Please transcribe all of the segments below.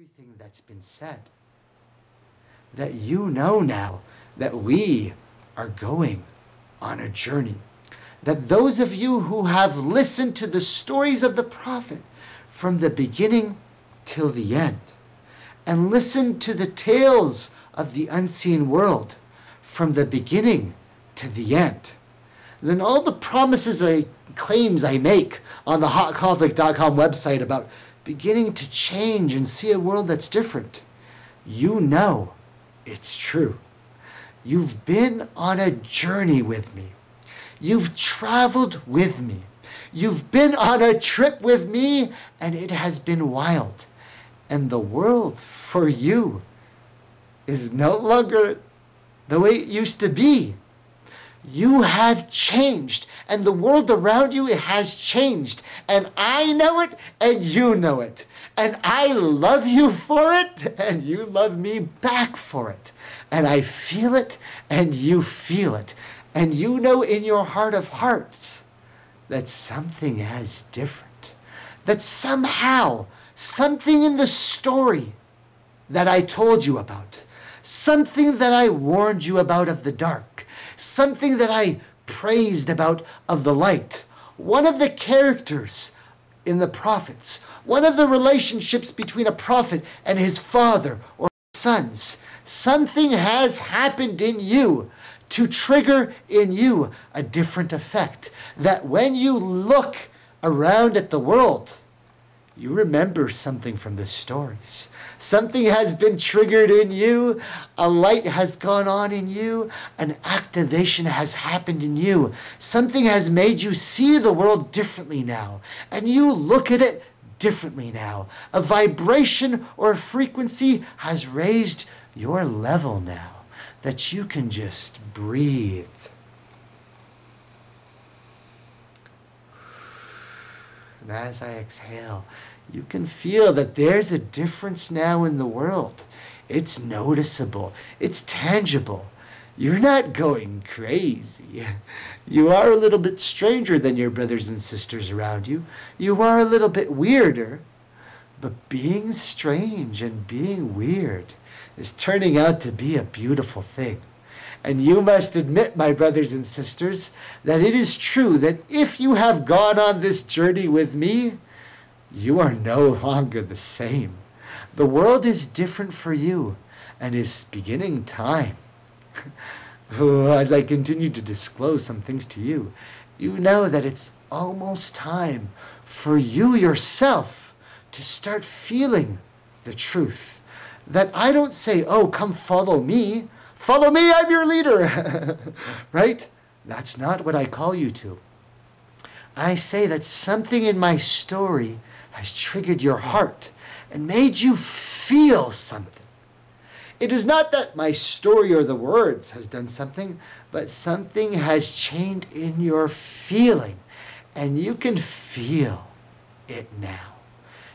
everything that's been said, that you know now that we are going on a journey. That those of you who have listened to the stories of the prophet from the beginning till the end, and listened to the tales of the unseen world from the beginning to the end, then all the claims I make on the hotconflict.com website about beginning to change and see a world that's different, you know it's true. You've been on a journey with me. You've traveled with me. You've been on a trip with me, and it has been wild. And the world for you is no longer the way it used to be. You have changed, and the world around you has changed. And I know it, and you know it. And I love you for it, and you love me back for it. And I feel it, and you feel it. And you know in your heart of hearts that something is different. That somehow, something in the story that I told you about, something that I warned you about of the dark, something that I praised about of the light, one of the characters in the prophets, one of the relationships between a prophet and his father or his sons, something has happened in you to trigger in you a different effect. That when you look around at the world, you remember something from the stories. Something has been triggered in you. A light has gone on in you. An activation has happened in you. Something has made you see the world differently now. And you look at it differently now. A vibration or a frequency has raised your level now, that you can just breathe. And as I exhale, you can feel that there's a difference now in the world. It's noticeable. It's tangible. You're not going crazy. You are a little bit stranger than your brothers and sisters around you. You are a little bit weirder. But being strange and being weird is turning out to be a beautiful thing. And you must admit, my brothers and sisters, that it is true that if you have gone on this journey with me, you are no longer the same. The world is different for you and is beginning time. As I continue to disclose some things to you, you know that it's almost time for you yourself to start feeling the truth. That I don't say, oh, come follow me. Follow me, I'm your leader. Right? That's not what I call you to. I say that something in my story has triggered your heart and made you feel something. It is not that my story or the words has done something, but something has changed in your feeling. And you can feel it now.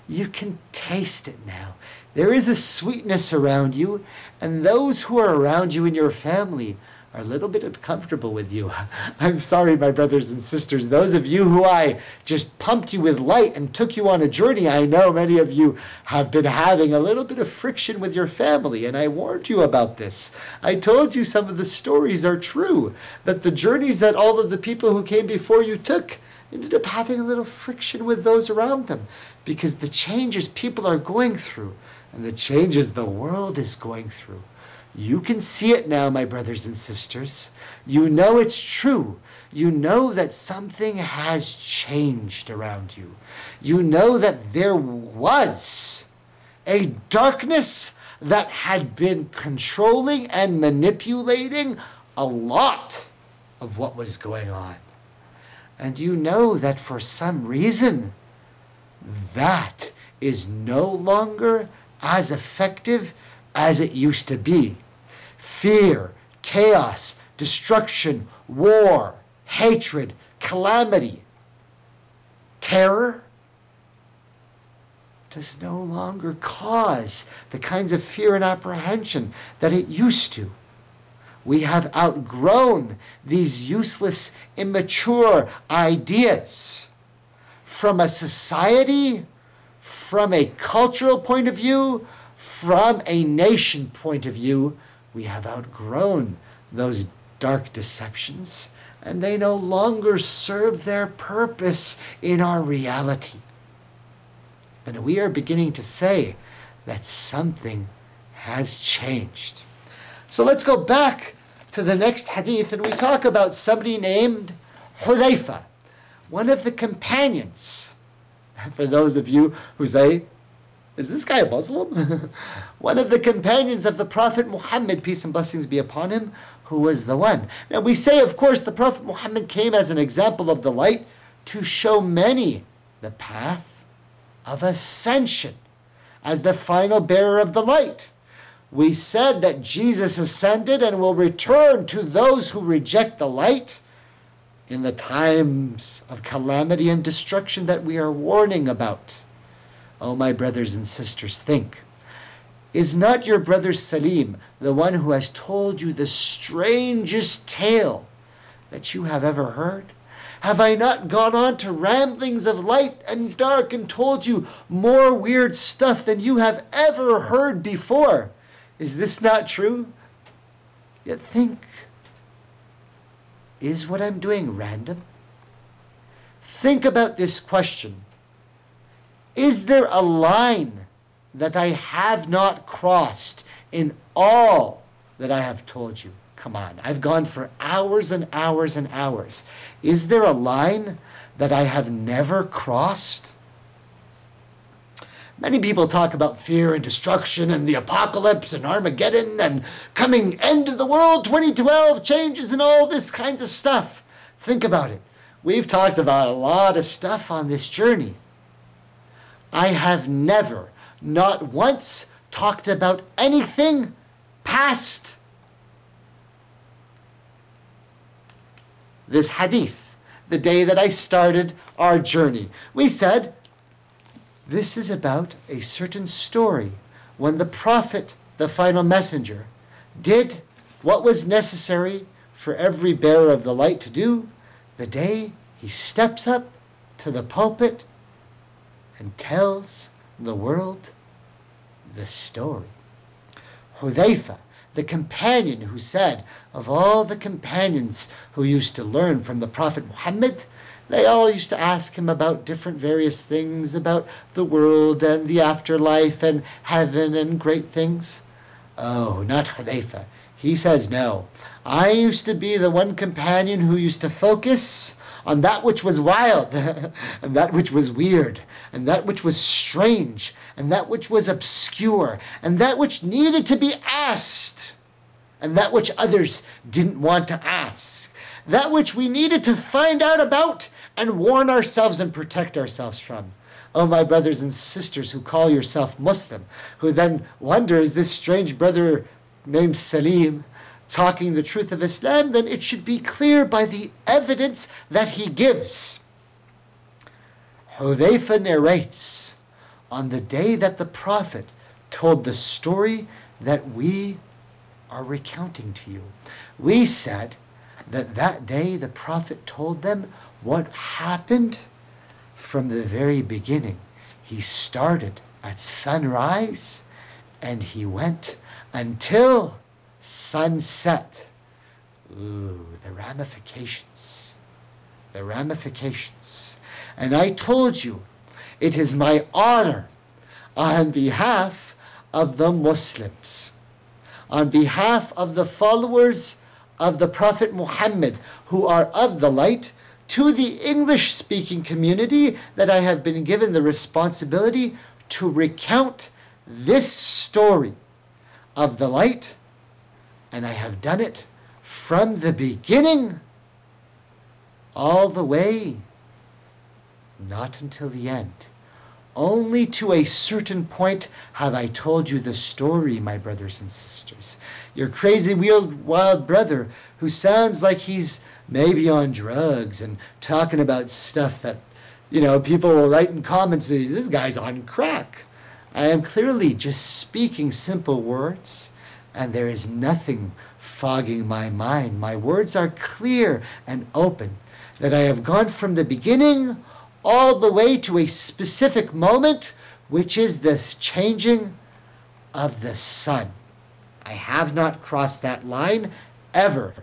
You can taste it now. There is a sweetness around you, and those who are around you in your family are a little bit uncomfortable with you. I'm sorry, my brothers and sisters. Those of you who I just pumped you with light and took you on a journey, I know many of you have been having a little bit of friction with your family, and I warned you about this. I told you some of the stories are true, that the journeys that all of the people who came before you took ended up having a little friction with those around them, because the changes people are going through and the changes the world is going through. You can see it now, my brothers and sisters. You know it's true. You know that something has changed around you. You know that there was a darkness that had been controlling and manipulating a lot of what was going on. And you know that for some reason, that is no longer as effective as it used to be. Fear, chaos, destruction, war, hatred, calamity, terror does no longer cause the kinds of fear and apprehension that it used to. We have outgrown these useless, immature ideas from a society, from a cultural point of view, from a nation point of view, we have outgrown those dark deceptions, and they no longer serve their purpose in our reality. And we are beginning to say that something has changed. So let's go back to the next hadith, and we talk about somebody named Hudayfa, one of the companions. For those of you who say, is this guy a Muslim? One of the companions of the Prophet Muhammad, peace and blessings be upon him, who was the one. Now we say, of course, the Prophet Muhammad came as an example of the light to show many the path of ascension as the final bearer of the light. We said that Jesus ascended and will return to those who reject the light in the times of calamity and destruction that we are warning about. Oh, my brothers and sisters, think. Is not your brother Salim the one who has told you the strangest tale that you have ever heard? Have I not gone on to ramblings of light and dark and told you more weird stuff than you have ever heard before? Is this not true? Yet think, is what I'm doing random? Think about this question. Is there a line that I have not crossed in all that I have told you? Come on, I've gone for hours and hours and hours. Is there a line that I have never crossed? Many people talk about fear and destruction and the apocalypse and Armageddon and coming end of the world, 2012, changes and all this kinds of stuff. Think about it. We've talked about a lot of stuff on this journey. I have never, not once, talked about anything past this hadith, the day that I started our journey. We said, this is about a certain story when the prophet, the final messenger, did what was necessary for every bearer of the light to do the day he steps up to the pulpit and tells the world the story. Hudayfa, the companion who said, of all the companions who used to learn from the Prophet Muhammad, they all used to ask him about different various things, about the world and the afterlife and heaven and great things. Oh, not Hudayfa. He says, no. I used to be the one companion who used to focus on that which was wild, and that which was weird, and that which was strange, and that which was obscure, and that which needed to be asked, and that which others didn't want to ask, that which we needed to find out about and warn ourselves and protect ourselves from. Oh, my brothers and sisters who call yourself Muslim, who then wonder, is this strange brother named Salim talking the truth of Islam? Then it should be clear by the evidence that he gives. Hudayfa narrates, on the day that the Prophet told the story that we are recounting to you. We said that that day the Prophet told them what happened from the very beginning. He started at sunrise and he went until sunset. Ooh, the ramifications. The ramifications. And I told you, it is my honor on behalf of the Muslims, on behalf of the followers of the Prophet Muhammad who are of the light, to the English-speaking community, that I have been given the responsibility to recount this story of the light, and I have done it from the beginning all the way, not until the end. Only to a certain point have I told you the story, my brothers and sisters. Your crazy, wild brother who sounds like he's maybe on drugs and talking about stuff that, people will write in comments, this guy's on crack. I am clearly just speaking simple words, and there is nothing fogging my mind. My words are clear and open, that I have gone from the beginning all the way to a specific moment which is the changing of the sun. I have not crossed that line ever.